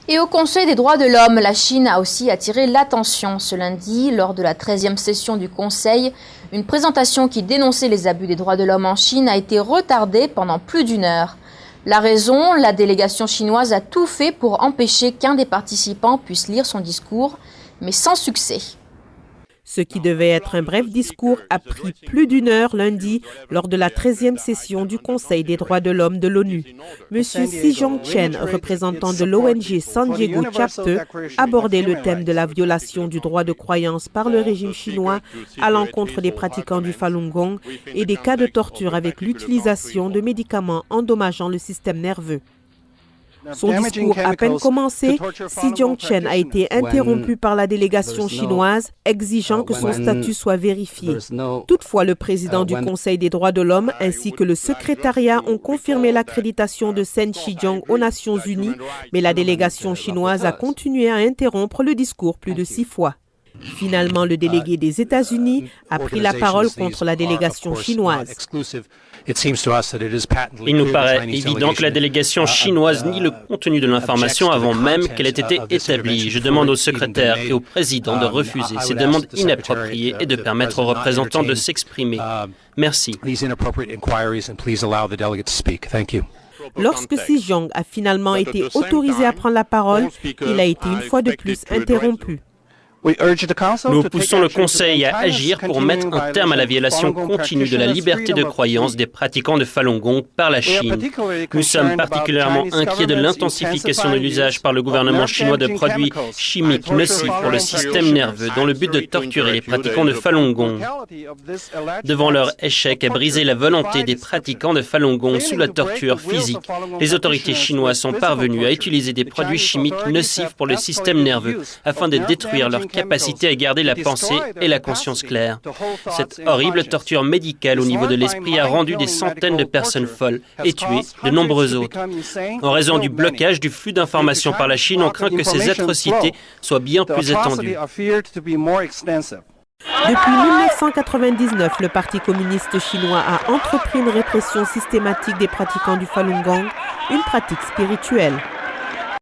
Et au Conseil des droits de l'homme, la Chine a aussi attiré l'attention ce lundi lors de la 13e session du Conseil. Une présentation qui dénonçait les abus des droits de l'homme en Chine a été retardée pendant plus d'une heure. La raison, la délégation chinoise a tout fait pour empêcher qu'un des participants puisse lire son discours, mais sans succès. Ce qui devait être un bref discours a pris plus d'une heure lundi lors de la 13e session du Conseil des droits de l'homme de l'ONU. Monsieur Xi Zhongchen, représentant de l'ONG San Diego Chapter, abordait le thème de la violation du droit de croyance par le régime chinois à l'encontre des pratiquants du Falun Gong et des cas de torture avec l'utilisation de médicaments endommageant le système nerveux. Son discours à peine commencé, Xi Zhongchen a été interrompu par la délégation chinoise, exigeant que son statut soit vérifié. Toutefois, le président du Conseil des droits de l'homme ainsi que le secrétariat ont confirmé l'accréditation de Shen Xizhong aux Nations Unies, mais la délégation chinoise a continué à interrompre le discours plus de 6 fois. Finalement, le délégué des États-Unis a pris la parole contre la délégation chinoise. Il nous paraît évident que la délégation chinoise nie le contenu de l'information avant même qu'elle ait été établie. Je demande au secrétaire et au président de refuser ces demandes inappropriées et de permettre aux représentants de s'exprimer. Merci. Lorsque Xi Zhong a finalement été autorisé à prendre la parole, il a été une fois de plus interrompu. Nous poussons le Conseil à agir pour mettre un terme à la violation continue de la liberté de croyance des pratiquants de Falun Gong par la Chine. Nous sommes particulièrement inquiets de l'intensification de l'usage par le gouvernement chinois de produits chimiques nocifs pour le système nerveux dans le but de torturer les pratiquants de Falun Gong. Devant leur échec à briser la volonté des pratiquants de Falun Gong sous la torture physique, les autorités chinoises sont parvenues à utiliser des produits chimiques nocifs pour le système nerveux afin de détruire leur capacité à garder la pensée et la conscience claire. Cette horrible torture médicale au niveau de l'esprit a rendu des centaines de personnes folles et tué de nombreux autres. En raison du blocage du flux d'informations par la Chine, on craint que ces atrocités soient bien plus étendues. Depuis 1999, le Parti communiste chinois a entrepris une répression systématique des pratiquants du Falun Gong, une pratique spirituelle.